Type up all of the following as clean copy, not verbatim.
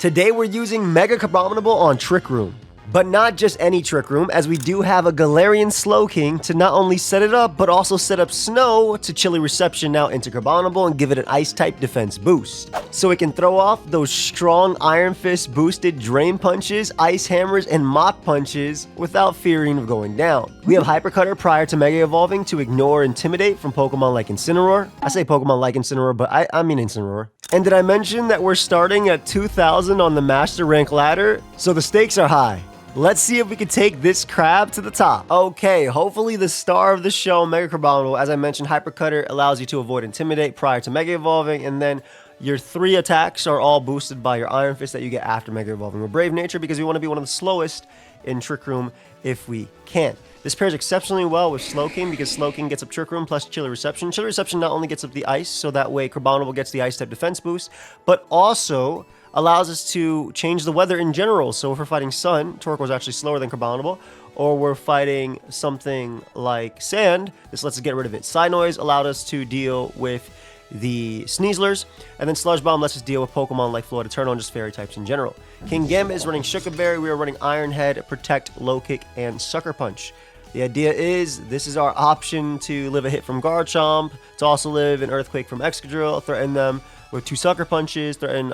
Today we're using Mega Crabominable on Trick Room. But not just any Trick Room, as we do have a Galarian Slowking to not only set it up, but also set up Snow to Chilly Reception now into Crabominable and give it an Ice-type defense boost. So it can throw off those strong Iron Fist boosted Drain Punches, Ice Hammers, and Mach Punches without fearing of going down. We have Hyper Cutter prior to Mega Evolving to ignore Intimidate from Pokemon like Incineroar. I say Pokemon like Incineroar, but I mean Incineroar. And did I mention that we're starting at 2,000 on the Master Rank ladder? So the stakes are high. Let's see if we can take this crab to the top. Okay, hopefully the star of the show, Mega Crabominable. As I mentioned, Hyper Cutter allows you to avoid Intimidate prior to Mega Evolving, and then your 3 attacks are all boosted by your Iron Fist that you get after Mega Evolving. We're Brave Nature because we want to be one of the slowest in Trick Room if we can. This pairs exceptionally well with Slowking because Slowking gets up Trick Room plus Chilly Reception. Chilly Reception not only gets up the Ice, so that way Crabominable gets the Ice-type defense boost, but also allows us to change the weather in general. So if we're fighting Sun, Torko's actually slower than Crabominable, or we're fighting something like Sand, this lets us get rid of it. Psy Noise allowed us to deal with the Sneaslers, and then Sludge Bomb lets us deal with Pokemon like Floette-Eternal and just Fairy types in general. King Gambit is running Shuka Berry, we are running Iron Head, Protect, Low Kick, and Sucker Punch. The idea is, this is our option to live a hit from Garchomp, to also live an Earthquake from Excadrill, threaten them with 2 Sucker Punches, threaten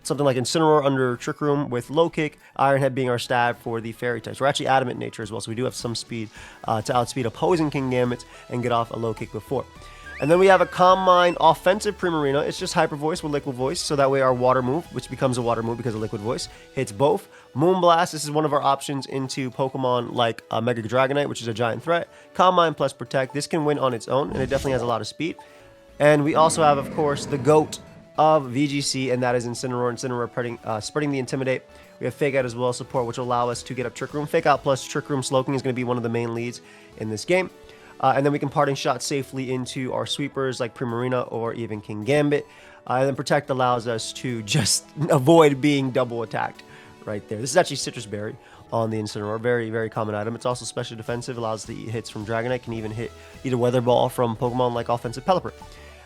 something like Incineroar under Trick Room with Low Kick, Iron Head being our stab for the Fairy types. We're actually Adamant nature as well, so we do have some speed to outspeed opposing King Gambits and get off a Low Kick before. And then we have a Calm Mind offensive Primarina. It's just Hyper Voice with Liquid Voice, so that way our Water move, which becomes a Water move because of Liquid Voice, hits both. Moonblast, this is one of our options into Pokemon like Mega Dragonite, which is a giant threat. Calm Mind plus Protect, this can win on its own, and it definitely has a lot of speed. And we also have, of course, the GOAT of VGC, and that is Incineroar. Incineroar spreading the Intimidate. We have Fake Out as well support, which will allow us to get up Trick Room. Fake Out plus Trick Room Slowking is going to be one of the main leads in this game. And then we can Parting Shot safely into our sweepers like Primarina or even King Gambit. And then Protect allows us to just avoid being double attacked right there. This is actually Citrus Berry on the Incineroar. Very, very common item. It's also specially defensive, allows the hits from Dragonite, can even hit either Weather Ball from Pokemon like Offensive Pelipper.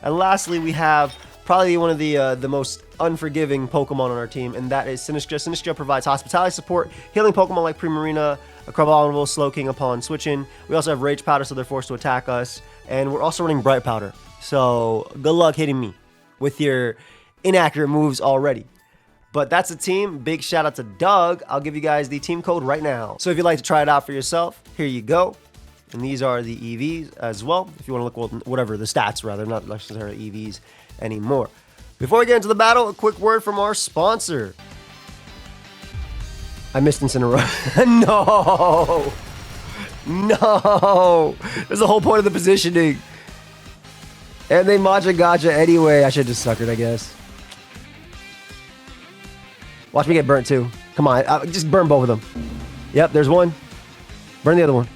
And lastly, we have probably one of the most unforgiving Pokemon on our team, and that is Sinistcha. Sinistcha provides hospitality support, healing Pokemon like Primarina, a Crabominable, Slowking upon switching. We also have Rage Powder, so they're forced to attack us, and we're also running Bright Powder. So good luck hitting me with your inaccurate moves already. But that's the team. Big shout out to Doug. I'll give you guys the team code right now. So if you'd like to try it out for yourself, here you go. And these are the EVs as well, if you want to look at whatever, the stats rather, not necessarily EVs anymore. Before we get into the battle, a quick word from our sponsor. I missed Incineroar. No! No! There's the whole point of the positioning. And they Matcha Gotcha anyway. I should just suckered, I guess. Watch me get burnt too. Come on, just burn both of them. Yep, there's one. Burn the other one.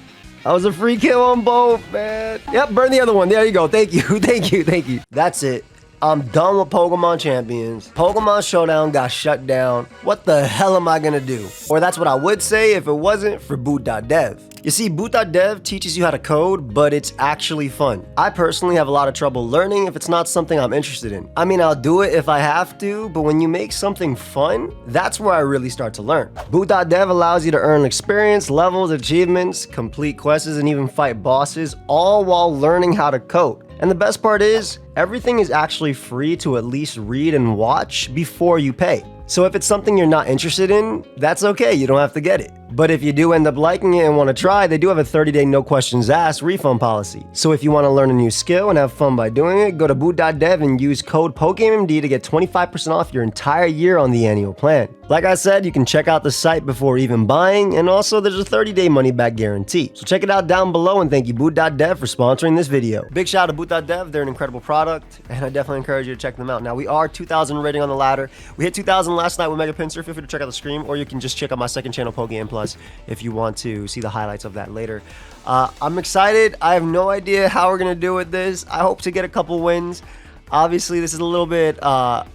That was a free kill on both, man. Yep, burn the other one. There you go. Thank you. Thank you. Thank you. That's it. I'm done with Pokemon Champions. Pokemon Showdown got shut down. What the hell am I gonna do? Or that's what I would say if it wasn't for boot.dev. You see, boot.dev teaches you how to code, but it's actually fun. I personally have a lot of trouble learning if it's not something I'm interested in. I mean, I'll do it if I have to, but when you make something fun, that's where I really start to learn. Boot.dev allows you to earn experience, levels, achievements, complete quests, and even fight bosses, all while learning how to code. And the best part is, everything is actually free to at least read and watch before you pay. So if it's something you're not interested in, that's okay, you don't have to get it. But if you do end up liking it and want to try, they do have a 30-day no questions asked refund policy. So if you want to learn a new skill and have fun by doing it, go to boot.dev and use code pokeaimMD to get 25% off your entire year on the annual plan. Like I said, you can check out the site before even buying, and also there's a 30-day money-back guarantee. So check it out down below, and thank you boot.dev for sponsoring this video. Big shout out to boot.dev, they're an incredible product, and I definitely encourage you to check them out. Now we are 2,000 rating on the ladder. We hit 2,000 last night with Mega Pinsir. Feel free to check out the stream, or you can just check out my second channel, pokeaimPLUS, if you want to see the highlights of that later. I'm excited. I have no idea how we're going to do with this. I hope to get a couple wins. Obviously, this is a little bit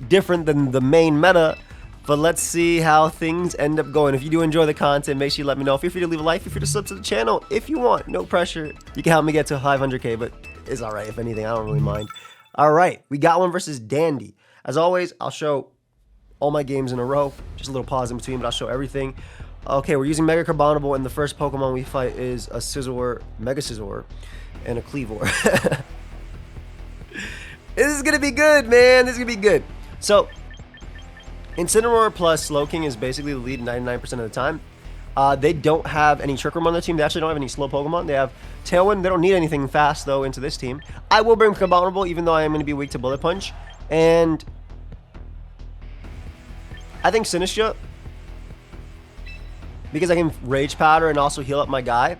different than the main meta, but let's see how things end up going. If you do enjoy the content, make sure you let me know. Feel free to leave a like. Feel free to sub to the channel if you want. No pressure. You can help me get to 500K, but it's all right. If anything, I don't really mind. All right, we got one versus Dandy. As always, I'll show all my games in a row. Just a little pause in between, but I'll show everything. Okay, we're using Mega Crabominable, and the first Pokemon we fight is a Scizor, Mega Scizor, and a Kleavor. This is gonna be good, man. This is gonna be good. So, Incineroar plus Slowking is basically the lead 99% of the time. They don't have any Trick Room on their team. They actually don't have any slow Pokemon. They have Tailwind. They don't need anything fast, though, into this team. I will bring Crabominable, even though I am going to be weak to Bullet Punch. And I think Sinistcha, because I can Rage Powder and also heal up my guy.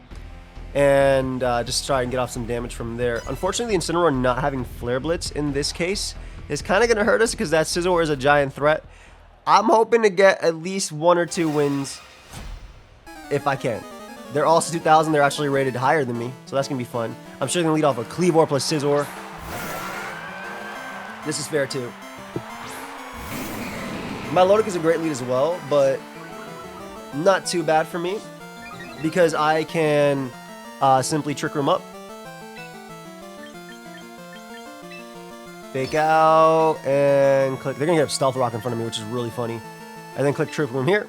And just try and get off some damage from there. Unfortunately, the Incineroar not having Flare Blitz in this case is kind of going to hurt us because that Scizor is a giant threat. I'm hoping to get at least 1 or 2 wins if I can. They're also 2000. They're actually rated higher than me, so that's going to be fun. I'm sure they're going to lead off a Kleavor plus Scizor. This is fair, too. Milotic is a great lead as well, but not too bad for me because I can simply Trick Room up. Fake out and click. They're going to get Stealth Rock in front of me, which is really funny. And then click Trick Room here.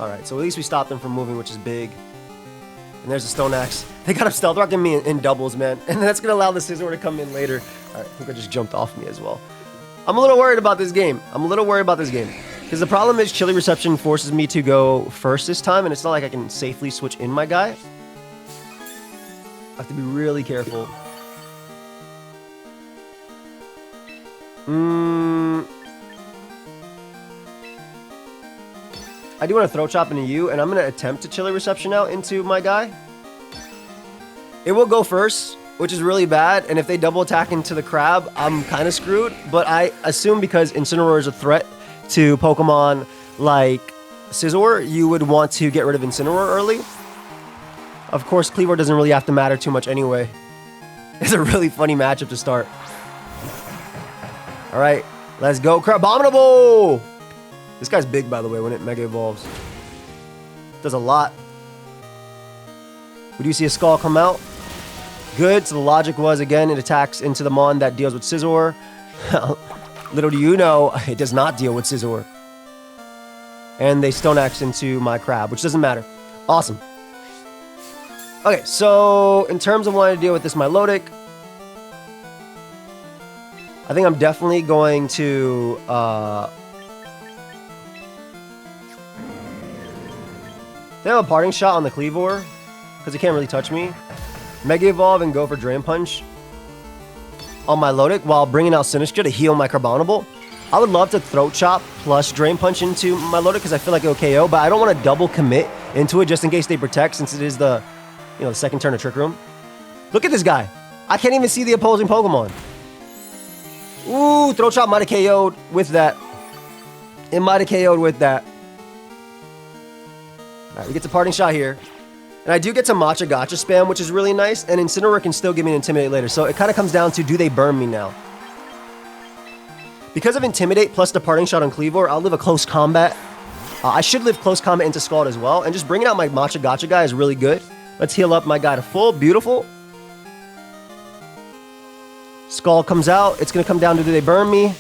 Alright, so at least we stopped them from moving, which is big. And there's a Stone Axe. They got up Stealth Rocking me in doubles, man. And that's going to allow the Scizor to come in later. Alright, I think I just jumped off me as well. I'm a little worried about this game. Because the problem is Chilly Reception forces me to go first this time, and it's not like I can safely switch in my guy. I have to be really careful. I do want to Throat Chop into you, and I'm going to attempt to Chilly Reception out into my guy. It will go first, which is really bad, and if they double attack into the Crab, I'm kind of screwed, but I assume because Incineroar is a threat to Pokemon like Scizor, you would want to get rid of Incineroar early. Of course, Kleavor doesn't really have to matter too much anyway. It's a really funny matchup to start. Alright, let's go. Crabominable! This guy's big, by the way, when it Mega Evolves. Does a lot. We do see a Skull come out. Good, so the logic was, again, it attacks into the Mon that deals with Scizor. Little do you know, it does not deal with Scizor. And they Stone Axe into my Crab, which doesn't matter. Awesome. Okay, so in terms of wanting to deal with this Milotic, I think I'm definitely going to they have a Parting Shot on the Kleavor because it can't really touch me. Mega Evolve and go for Drain Punch on my Milotic while bringing out Sinistcha to heal my Crabominable. I would love to Throat Chop plus Drain Punch into my Milotic because I feel like it'll KO, but I don't want to double commit into it just in case they protect since it is the, you know, the second turn of Trick Room. Look at this guy. I can't even see the opposing Pokemon. Ooh, Throat Chop might have KO'd with that. It might have KO'd with that. Alright, we get to Parting Shot here. And I do get to Matcha Gotcha spam, which is really nice. And Incineroar can still give me an Intimidate later. So it kind of comes down to, do they burn me now? Because of Intimidate plus the Parting Shot on Kleavor, I'll live a Close Combat. I should live Close Combat into Scald as well. And just bringing out my Matcha Gotcha guy is really good. Let's heal up my guy to full. Beautiful. Scald comes out. It's going to come down to, do they burn me?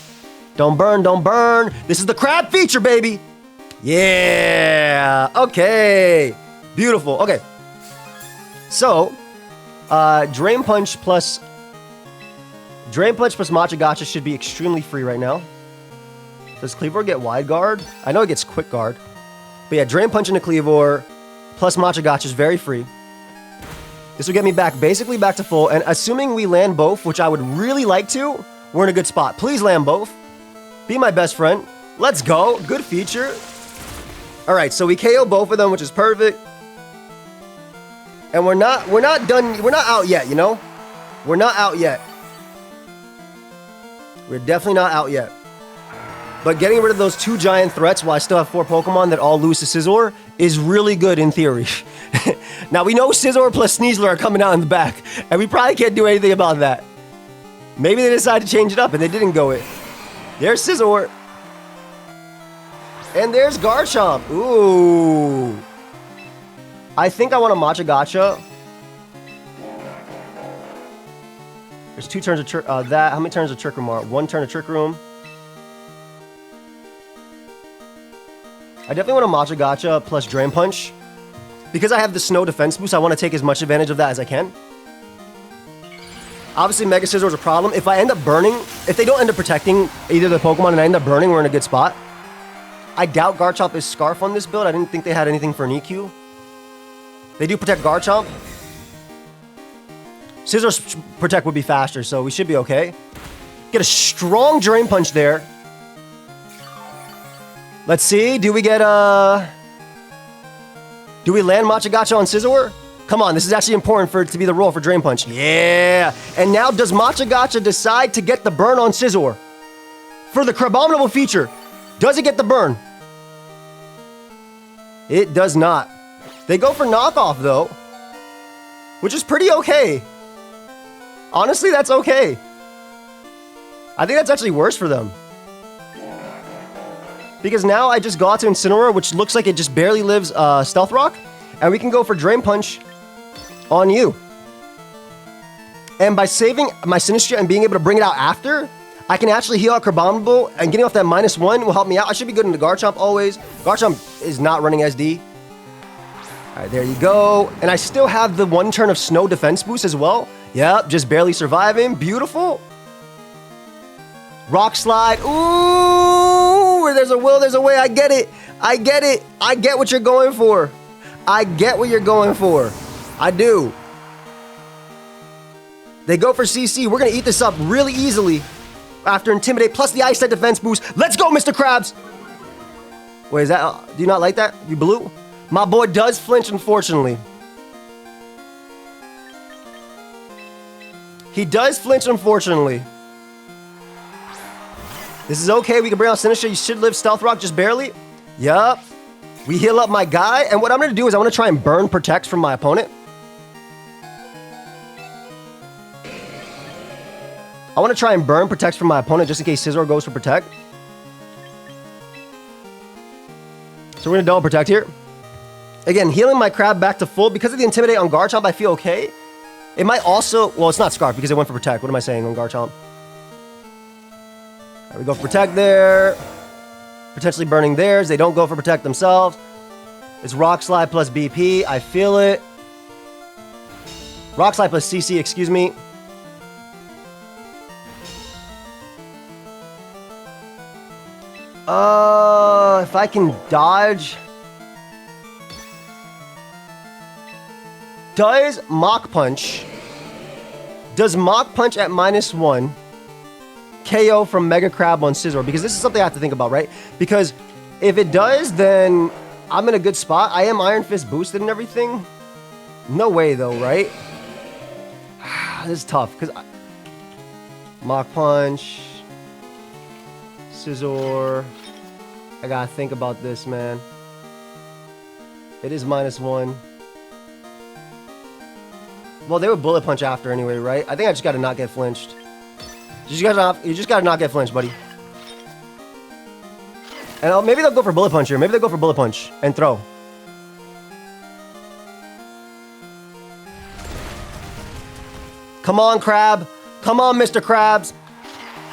Don't burn, don't burn. This is the Crab feature, baby. Yeah. Okay. Beautiful. Okay. So, Drain Punch plus Matcha Gotcha should be extremely free right now. Does Kleavor get Wide Guard? I know it gets Quick Guard. But yeah, Drain Punch into Kleavor plus Matcha Gotcha is very free. This will get me back, basically back to full. And assuming we land both, which I would really like to, we're in a good spot. Please land both. Be my best friend. Let's go. Good feature. All right, so we KO both of them, which is perfect. And we're not done. We're not out yet, you know? We're not out yet. We're definitely not out yet. But getting rid of those 2 giant threats while I still have 4 Pokemon that all lose to Scizor is really good in theory. Now, we know Scizor plus Sneasler are coming out in the back, and we probably can't do anything about that. Maybe they decided to change it up, and they didn't go it. There's Scizor. And there's Garchomp. Ooh. I think I want a Matcha Gotcha. There's 2 turns of that. How many turns of Trick Room are? 1 turn of Trick Room. I definitely want a Matcha Gotcha plus Drain Punch. Because I have the Snow Defense Boost, I want to take as much advantage of that as I can. Obviously, Mega Scizor is a problem. If I end up burning, if they don't end up protecting either the Pokemon and I end up burning, we're in a good spot. I doubt Garchomp is Scarf on this build. I didn't think they had anything for an EQ. They do protect Garchomp. Scizor's protect would be faster, so we should be okay. Get a strong Drain Punch there. Let's see. Do we get do we land Matcha Gotcha on Scizor? Come on, this is actually important for it to be the roll for Drain Punch. Yeah! And now does Matcha Gotcha decide to get the burn on Scizor? For the Crabominable feature, does it get the burn? It does not. They go for knockoff though, which is pretty okay. Honestly, that's okay. I think that's actually worse for them. Because now I just got to Incineroar, which looks like it just barely lives Stealth Rock, and we can go for Drain Punch on you. And by saving my Sinistcha and being able to bring it out after, I can actually heal out Crabominable, and getting off that -1 will help me out. I should be good into Garchomp always. Garchomp is not running SD. All right, there you go. And I still have the 1 turn of Snow Defense Boost as well. Yep, just barely surviving. Beautiful. Rock Slide. Ooh, where there's a will, there's a way. I get it. I get it. I get what you're going for. I get what you're going for. I do. They go for CC. We're going to eat this up really easily after Intimidate plus the Ice Type Defense Boost. Let's go, Mr. Krabs. Wait, is that... do you not like that? You blue? My boy does flinch, unfortunately. He does flinch, unfortunately. This is okay. We can bring out Sinistcha. You should live Stealth Rock just barely. Yup. We heal up my guy. And what I'm going to do is I want to try and burn Protect from my opponent. I want to try and burn Protect from my opponent just in case Scizor goes for Protect. So we're going to double Protect here. Again, healing my Crab back to full. Because of the Intimidate on Garchomp, I feel okay. It might also... well, it's not Scarf because it went for Protect. What am I saying on Garchomp? Right, we go for Protect there. Potentially burning theirs. They don't go for Protect themselves. It's Rock Slide plus BP. I feel it. Rock Slide plus CC, excuse me. If I can dodge... Does Mach Punch at -1 KO from Mega Crab on Scizor? Because this is something I have to think about, right? Because if it does, then I'm in a good spot. I am Iron Fist boosted and everything. No way, though, right? This is tough, because... Mach Punch... Scizor... I gotta think about this, man. It is -1. Well, they would Bullet Punch after anyway, right? I think I just gotta not get flinched. You just gotta not get flinched, buddy. And maybe they'll go for Bullet Punch here. Maybe they'll go for Bullet Punch and throw. Come on, Crab. Come on, Mr. Krabs.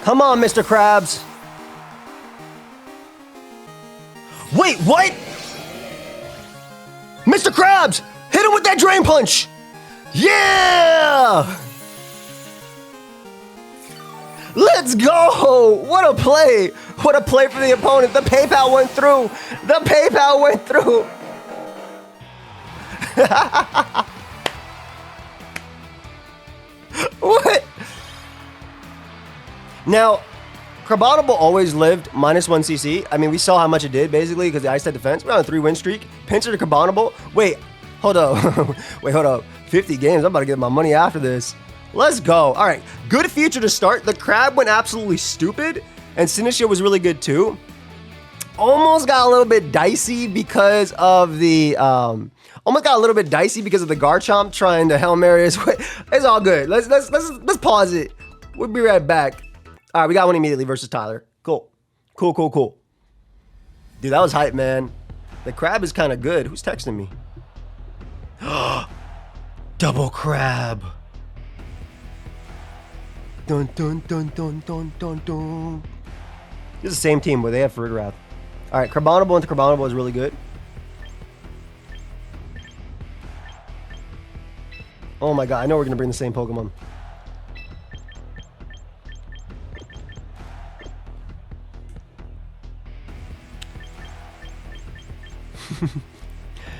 Come on, Mr. Krabs. Wait, what? Mr. Krabs! Hit him with that Drain Punch! Yeah! Let's go! What a play! What a play for the opponent. The PayPal went through. The PayPal went through. What? Now, Crabominable always lived -1 CC. I mean, we saw how much it did, basically, because the Ice Type defense. We're on a 3-win streak. Pincer to Crabominable. Wait, hold up. Wait, hold up. 50 games. I'm about to get my money after this. Let's go. All right, good feature to start. The Crab went absolutely stupid, and Sinistcha was really good, too. Almost got a little bit dicey because of the... almost got a little bit dicey because of the Garchomp trying to Hail Mary his way. It's all good. Let's pause it. We'll be right back. All right, we got one immediately versus Tyler. Cool. Cool, cool, cool. Dude, that was hype, man. The Crab is kind of good. Who's texting me? Double Crab. Dun, dun, dun, dun, dun, dun, dun. This is the same team where they have Farigiraf. Alright, Crabominable into Crabominable is really good. Oh my god, I know we're going to bring the same Pokemon.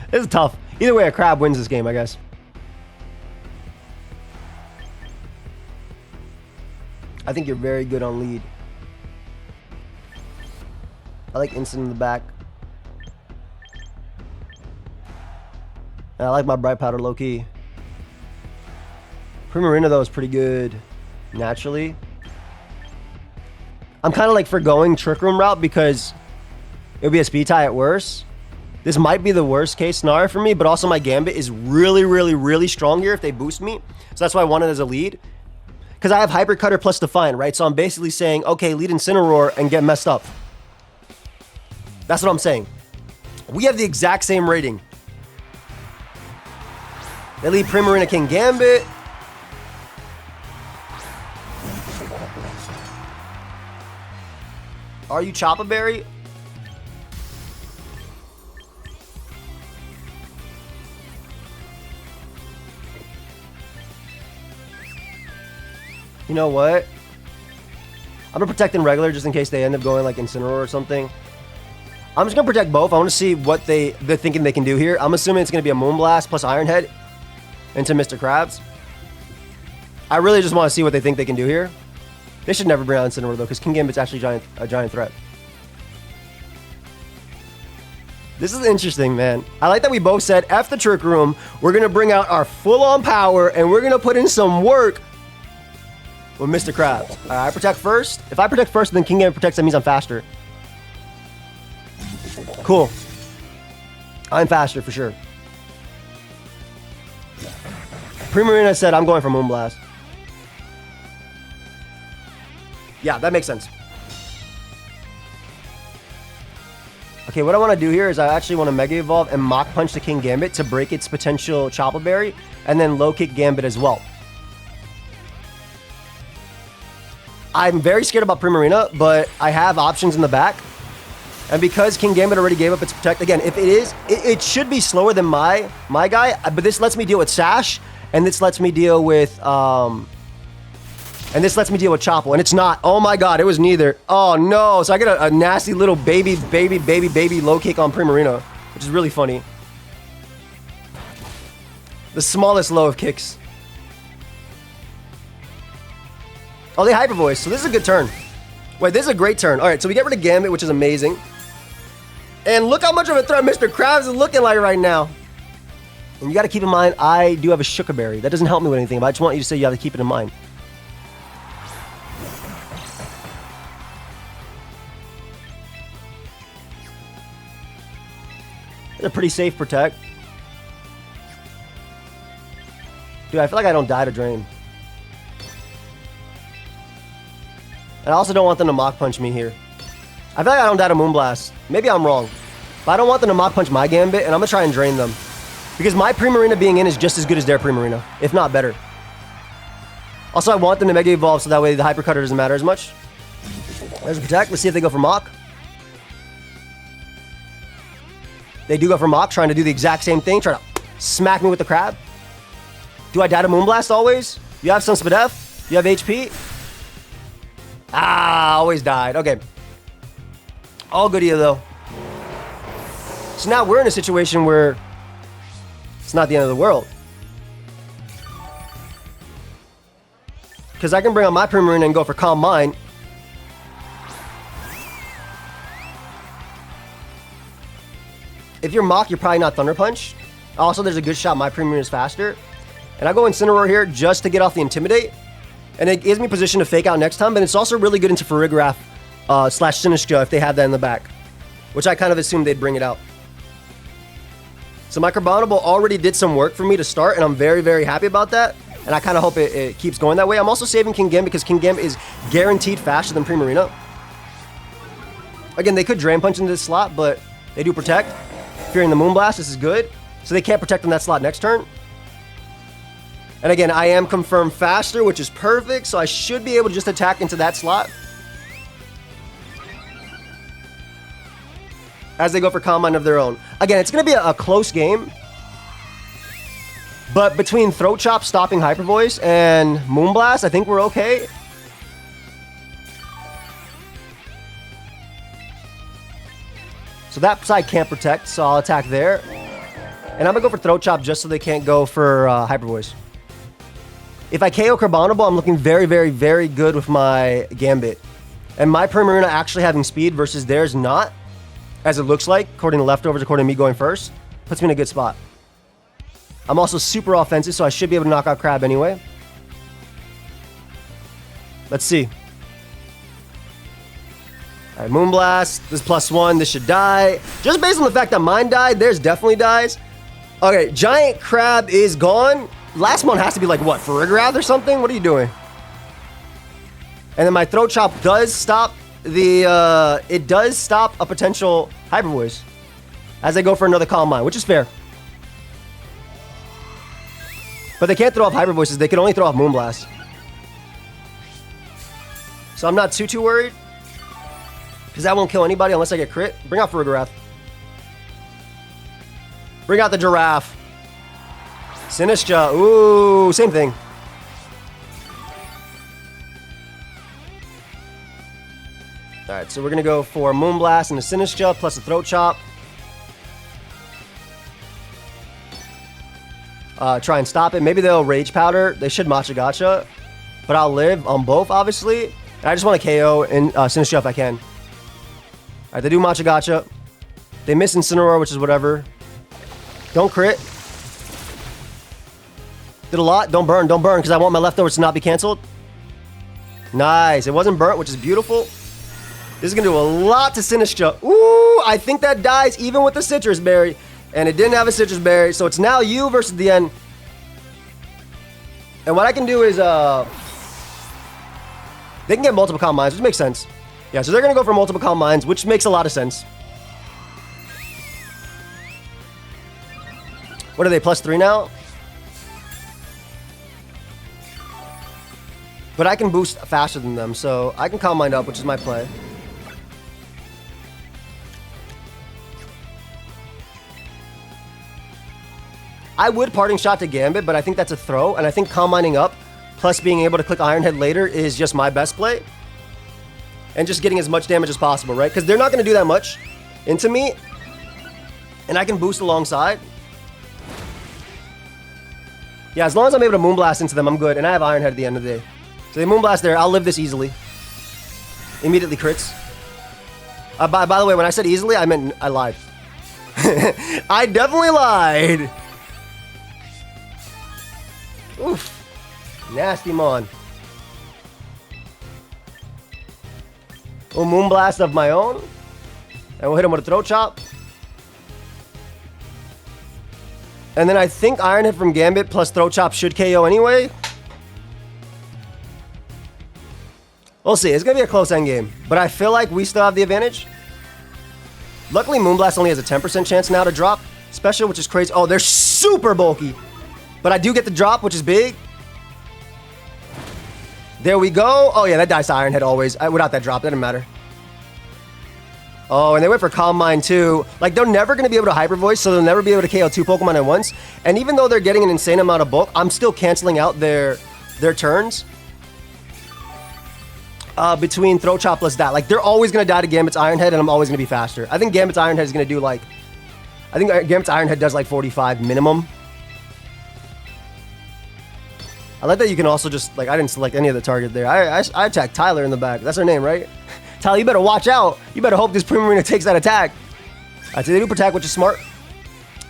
This is tough. Either way, a Crab wins this game, I guess. I think you're very good on lead. I like instant in the back. And I like my Bright Powder low-key. Primarina, though, is pretty good naturally. I'm kind of like forgoing Trick Room route because it would be a speed tie at worst. This might be the worst case scenario for me, but also my Gambit is really, really, really strong here if they boost me. So that's why I want it as a lead. Because I have Hyper Cutter plus Defiant, right? So I'm basically saying, okay, lead Incineroar and get messed up. That's what I'm saying. We have the exact same rating. They lead Primarina King Gambit. Are you Choppa Berry? You know what? I'm gonna protect in regular just in case they end up going like Incineroar or something. I'm just gonna protect both. I want to see what they're thinking they can do here. I'm assuming it's gonna be a Moonblast plus Iron Head into Mr. Krabs. I really just want to see what they think they can do here. They should never bring out Incineroar though, because King Gambit's actually a giant threat. This is interesting, man. I like that we both said, F the Trick Room. We're gonna bring out our full-on power and we're gonna put in some work with Mr. Krabs. All right, I protect first. If I protect first and then King Gambit protects, that means I'm faster. Cool. I'm faster for sure. Primarina said I'm going for Moonblast. Yeah, that makes sense. Okay, what I want to do here is I actually want to Mega Evolve and Mach Punch the King Gambit to break its potential Choppa Berry, and then Low Kick Gambit as well. I'm very scared about Primarina, but I have options in the back. And because King Gambit already gave up its Protect, again, if it is, it should be slower than my guy, but this lets me deal with Sash, and this lets me deal with, Chopple, and it's not. Oh my god, it was neither. Oh no, so I get a nasty little baby low kick on Primarina, which is really funny. The smallest low of kicks. Oh, they Hyper Voice, so this is a good turn. Wait, this is a great turn. All right, so we get rid of Gambit, which is amazing. And look how much of a threat Mr. Krabs is looking like right now. And you got to keep in mind, I do have a Shuka Berry. That doesn't help me with anything, but I just want you to say you have to keep it in mind. It's a pretty safe Protect. Dude, I feel like I don't die to Drain. And I also don't want them to Mach Punch me here. I feel like I don't die to Moonblast. Maybe I'm wrong. But I don't want them to Mach Punch my Gambit, and I'm going to try and drain them. Because my Primarina being in is just as good as their Primarina, if not better. Also, I want them to Mega Evolve so that way the Hyper Cutter doesn't matter as much. There's a Protect. Let's see if they go for Mach. They do go for Mach, trying to do the exact same thing, trying to smack me with the Crab. Do I die to Moonblast always? You have some Spadef? You have HP? Ah, always died. Okay. All good here, though. So now we're in a situation where it's not the end of the world. Because I can bring out my Primarina and go for Calm Mind. If you're Mach, you're probably not Thunder Punch. Also, there's a good shot my Primarina is faster. And I go Incineroar here just to get off the Intimidate. And it gives me position to fake out next time, but it's also really good into Farigiraf / Sinistcha if they have that in the back. Which I kind of assumed they'd bring it out. So my Crabominable already did some work for me to start, and I'm very, very happy about that. And I kind of hope it keeps going that way. I'm also saving King Gambit because King Gambit is guaranteed faster than Primarina. Again, they could Drain Punch into this slot, but they do Protect. Fearing the Moonblast, this is good. So they can't Protect in that slot next turn. And again, I am confirmed faster, which is perfect, so I should be able to just attack into that slot. As they go for Combine of their own. Again, it's going to be a close game. But between Throat Chop stopping Hyper Voice and Moonblast, I think we're okay. So that side can't protect, so I'll attack there. And I'm going to go for Throat Chop just so they can't go for Hyper Voice. If I KO Crabominable, I'm looking very, very, very good with my Gambit. And my Primarina actually having speed versus theirs not, as it looks like, according to leftovers, according to me going first, puts me in a good spot. I'm also super offensive, so I should be able to knock out Crab anyway. Let's see. All right, Moonblast. This is +1. This should die. Just based on the fact that mine died, theirs definitely dies. Okay, Giant Crab is gone. Last one has to be like, what, Farigiraf or something? What are you doing? And then my Throat Chop does stop the, it does stop a potential Hyper Voice as I go for another Calm Mind, which is fair. But they can't throw off Hyper Voices. They can only throw off Moonblast. So I'm not too worried. Because that won't kill anybody unless I get crit. Bring out Farigiraf. Bring out the Giraffe. Sinistcha. Ooh, same thing. Alright, so we're going to go for Moonblast and a Sinistcha plus a Throat Chop. Try and stop it. Maybe they'll Rage Powder. They should Matcha Gotcha. But I'll live on both, obviously. And I just want to KO and Sinistcha if I can. Alright, they do Matcha Gotcha. They miss Incineroar, which is whatever. Don't crit. Did a lot. Don't burn, because I want my leftovers to not be canceled. Nice. It wasn't burnt, which is beautiful. This is going to do a lot to Sinistcha. Ooh, I think that dies even with the Citrus Berry. And it didn't have a Citrus Berry, so it's now you versus the end. And what I can do is, they can get multiple Calm Minds, which makes sense. Yeah, so they're going to go for multiple Calm Minds, which makes a lot of sense. What are they, +3 now? But I can boost faster than them, so I can Calm Mind up, which is my play. I would Parting Shot to Gambit, but I think that's a throw, and I think Calm Minding up, plus being able to click Iron Head later is just my best play. And just getting as much damage as possible, right? Because they're not going to do that much into me, and I can boost alongside. Yeah, as long as I'm able to Moonblast into them, I'm good, and I have Iron Head at the end of the day. So they Moonblast there, I'll live this easily. Immediately crits. By the way, when I said easily, I meant I lied. I definitely lied. Oof. Nasty Mon. We'll Moonblast of my own. And we'll hit him with a Throat Chop. And then I think Iron Head from Gambit plus Throat Chop should KO anyway. We'll see. It's going to be a close endgame. But I feel like we still have the advantage. Luckily, Moonblast only has a 10% chance now to drop special, which is crazy. Oh, they're super bulky. But I do get the drop, which is big. There we go. Oh, yeah, that dies to Iron Head always. Without that drop, that doesn't matter. Oh, and they went for Calm Mind, too. Like, they're never going to be able to Hyper Voice, so they'll never be able to KO 2 Pokemon at once. And even though they're getting an insane amount of bulk, I'm still canceling out their turns. Between Throat Chop plus that. Like, they're always going to die to Gambit's Iron Head, and I'm always going to be faster. I think Gambit's Iron Head is going to do, like... I think Gambit's Iron Head does, like, 45 minimum. I like that you can also just... Like, I didn't select any of the target there. I attacked Tyler in the back. That's her name, right? Tyler, you better watch out. You better hope this Primarina takes that attack. Alright, so they do protect, which is smart.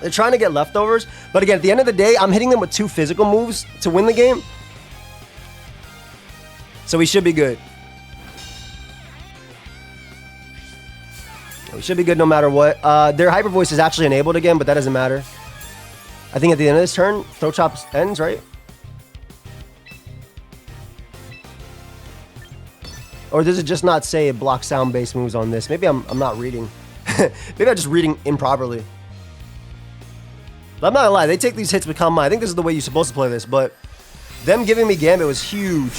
They're trying to get leftovers. But again, at the end of the day, I'm hitting them with 2 physical moves to win the game. So we should be good. We should be good no matter what. Their Hyper Voice is actually enabled again, but that doesn't matter. I think at the end of this turn, Throat Chop ends, right? Or does it just not say it blocks sound-based moves on this? Maybe I'm not reading. Maybe I'm just reading improperly. But I'm not gonna lie, they take these hits with Calm Mind. I think this is the way you're supposed to play this, but Them giving me Gambit was huge.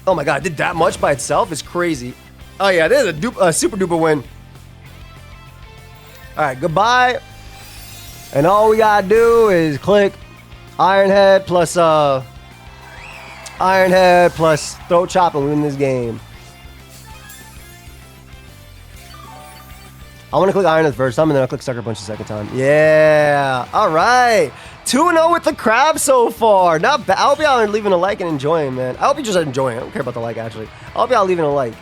Oh my god, it did that much by itself? It's crazy. Oh yeah, this is a super duper win. Alright, goodbye. And all we gotta do is click Iron Head plus Throat Chop and win this game. I want to click Iron Head the first time and then I'll click Sucker Punch the second time. Yeah. Alright. 2-0 with the crab so far. Not bad. I hope y'all are leaving a like and enjoying, man. I hope you're just enjoying. I don't care about the like, actually. I hope y'all leaving a like.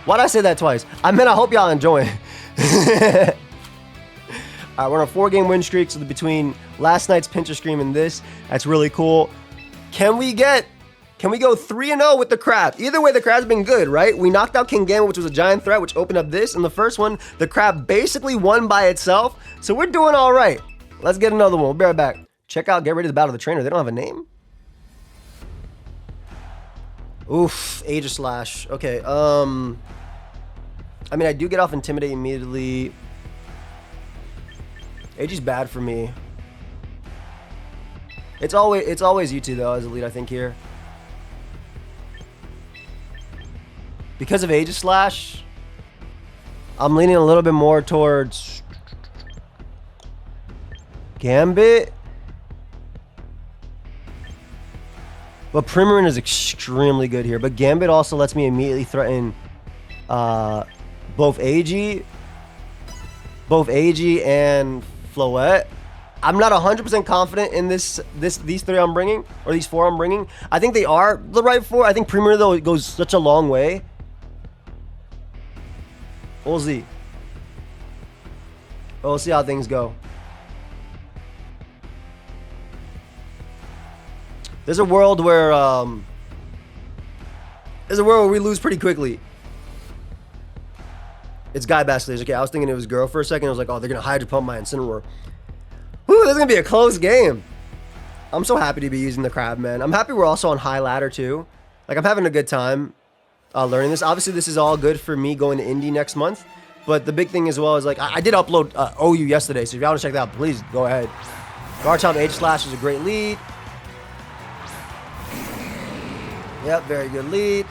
Why'd I say that twice? I meant I hope y'all enjoying. Alright, we're on a 4-game win streak, so between last night's Pincher Scream and this, that's really cool. Can we go 3-0 with the crab? Either way, the crab's been good, right? We knocked out King Gambit, which was a giant threat, which opened up this. In the first one, the crab basically won by itself, so we're doing all right. Let's get another one. We'll be right back. Check out Get Ready to Battle the Trainer. They don't have a name? Oof, Aegis Slash. Okay, I mean, I do get off Intimidate immediately. Aegis bad for me. It's always you two though as a lead, I think, here. Because of Aegis Slash, I'm leaning a little bit more towards Gambit. But Primarine is extremely good here. But Gambit also lets me immediately threaten both AG and Floette. I'm not 100% confident in these three I'm bringing, or these four I'm bringing. I think they are the right four. I think Primarine, though, goes such a long way. We'll see. We'll see how things go. There's a world where we lose pretty quickly. It's Guy Basilisk. Okay, I was thinking it was girl for a second. I was like, oh, they're gonna Hydro Pump my Incineroar. Ooh, this is gonna be a close game. I'm so happy to be using the crab, man. I'm happy we're also on high ladder too. Like, I'm having a good time learning this. Obviously, this is all good for me going to Indy next month. But the big thing as well is, like, I did upload OU yesterday, so if y'all want to check that out, please go ahead. Garchomp Aegis Slash is a great lead. Yep, very good lead.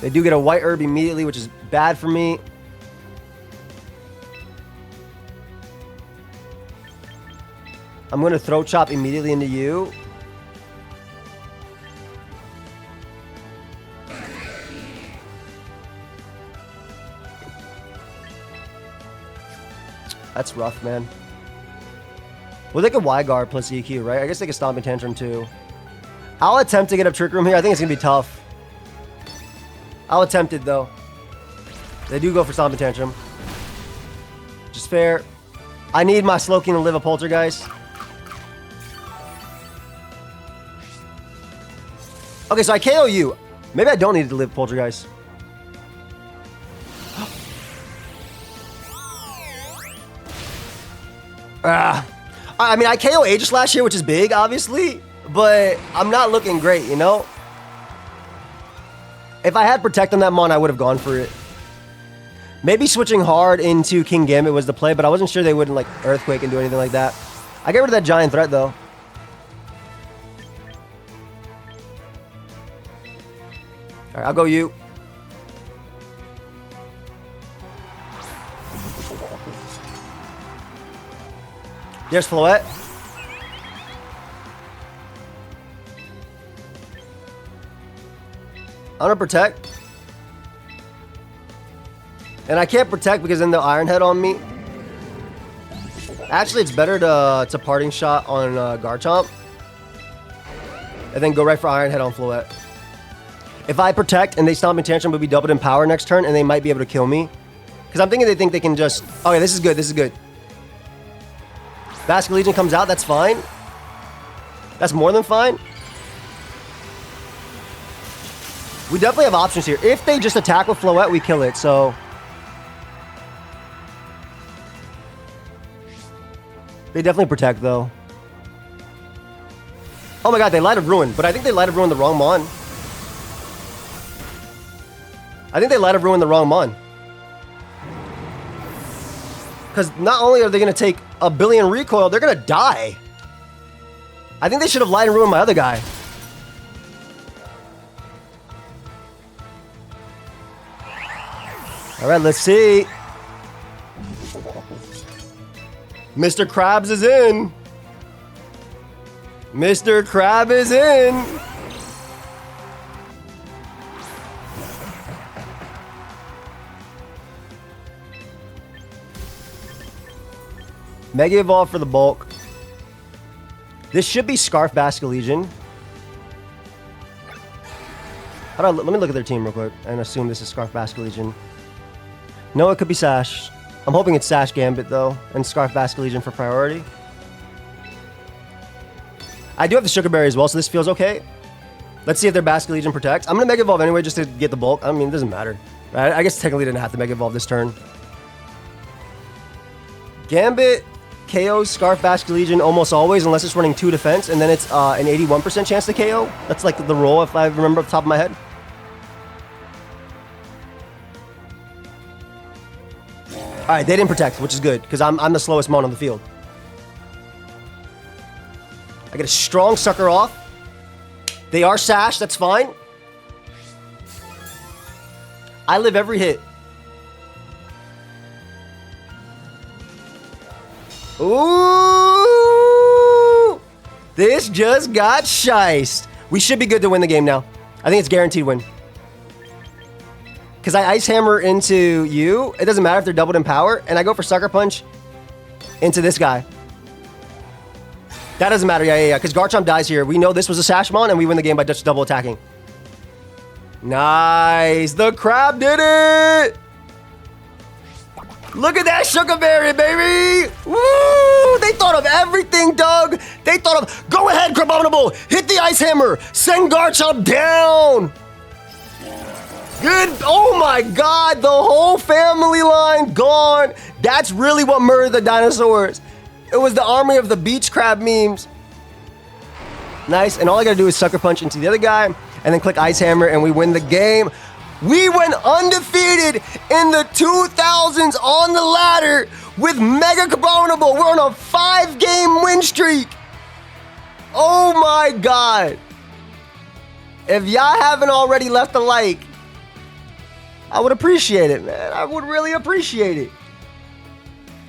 They do get a white herb immediately, which is bad for me. I'm going to Throat Chop immediately into you. That's rough, man. Well, they could Y-Guard plus EQ, right? I guess they could Stomping Tantrum too. I'll attempt to get up Trick Room here. I think it's going to be tough. I'll attempt it, though. They do go for Stomping Tantrum. Just fair. I need my Slowking to live a Poltergeist. Okay, so I KO you. Maybe I don't need to live Poltergeist. I mean, I KO Aegis Slash here, which is big, obviously, but I'm not looking great, you know? If I had Protect on that Mon, I would have gone for it. Maybe switching hard into King Gambit was the play, but I wasn't sure they wouldn't, like, Earthquake and do anything like that. I get rid of that giant threat, though. Alright, I'll go you. There's Floette. I'm gonna Protect. And I can't Protect because then they'll Iron Head on me. Actually, it's better to Parting Shot on Garchomp. And then go right for Iron Head on Floette. If I Protect and they Stomping Tantrum, would be doubled in power next turn, and they might be able to kill me. Because I'm thinking they think they can just... Okay, this is good, this is good. Basket Legion comes out, that's fine. That's more than fine. We definitely have options here. If they just attack with Floette, we kill it, so... They definitely Protect, though. Oh my god, they Light of Ruin, but I think they Light of Ruin the wrong Mon. I think they Light of Ruin the wrong Mon. Because not only are they going to take a billion recoil, they're going to die. I think they should have light and ruined my other guy. All right, let's see. Mr. Krabs is in. Mr. Crab is in. Mega Evolve for the bulk. This should be Scarf Basculegion. Let me look at their team real quick and assume this is Scarf Basculegion. No, it could be Sash. I'm hoping it's Sash Gambit, though, and Scarf Basculegion for priority. I do have the Sugar Berry as well, so this feels okay. Let's see if their Basculegion protects. I'm going to Mega Evolve anyway just to get the bulk. I mean, it doesn't matter. I guess technically didn't have to Mega Evolve this turn. Gambit KOs Scarf Basculegion almost always, unless it's running 2 defense, and then it's an 81% chance to KO. That's like the roll, if I remember off the top of my head. Alright, they didn't protect, which is good, because I'm the slowest mon on the field. I get a strong sucker off. They are Sash, that's fine. I live every hit. Ooh! This just got shiced. We should be good to win the game now. I think it's guaranteed win. Because I Ice Hammer into you. It doesn't matter if they're doubled in power. And I go for Sucker Punch into this guy. That doesn't matter. Yeah. Because Garchomp dies here. We know this was a Sashmon, and we win the game by just double attacking. Nice. The Crab did it. Look at that Sugar Berry, baby! Woo! They thought of everything, Doug! They thought of, go ahead, Crabominable! Hit the Ice Hammer! Send Garchomp down! Good, oh my god, the whole family line gone! That's really what murdered the dinosaurs. It was the army of the beach crab memes. Nice, and all I gotta do is Sucker Punch into the other guy, and then click Ice Hammer, and we win the game. We went undefeated in the 2000s on the ladder with Mega Crabominable. We're on a 5-game win streak. Oh my god. If y'all haven't already left a like, I would appreciate it, man. I would really appreciate it.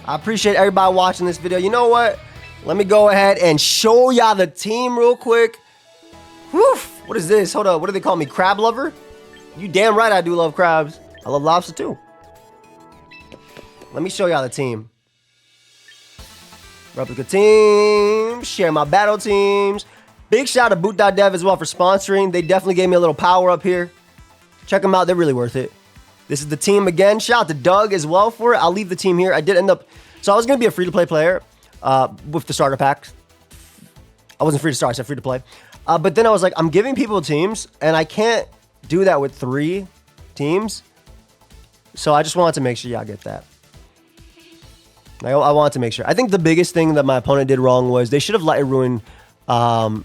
I appreciate everybody watching this video. You know what? Let me go ahead and show y'all the team real quick. Whew. What is this? Hold up. What do they call me? Crab lover? You damn right I do love crabs. I love lobster too. Let me show y'all the team. Replica team. Share my battle teams. Big shout out to boot.dev as well for sponsoring. They definitely gave me a little power up here. Check them out. They're really worth it. This is the team again. Shout out to Doug as well for it. I'll leave the team here. I did end up... So I was going to be a free-to-play player with the starter pack. I wasn't free to start. I said free to play. But then I was like, I'm giving people teams, and I can't do that with 3 teams. So I just wanted to make sure y'all get that. I wanted to make sure. I think the biggest thing that my opponent did wrong was they should have let it ruin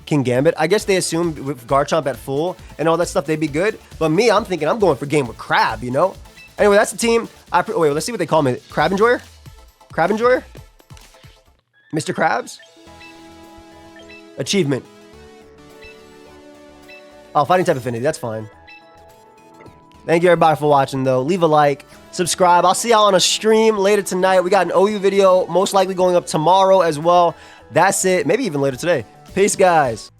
King Gambit. I guess they assumed with Garchomp at full and all that stuff they'd be good. But me, I'm thinking I'm going for game with Crab, you know? Anyway, that's the team. Wait, let's see what they call me. Crab Enjoyer? Crab Enjoyer? Mr. Krabs? Achievement. Oh, Fighting Type Affinity. That's fine. Thank you everybody for watching though. Leave a like, subscribe. I'll see y'all on a stream later tonight. We got an OU video most likely going up tomorrow as well. That's it. Maybe even later today. Peace, guys.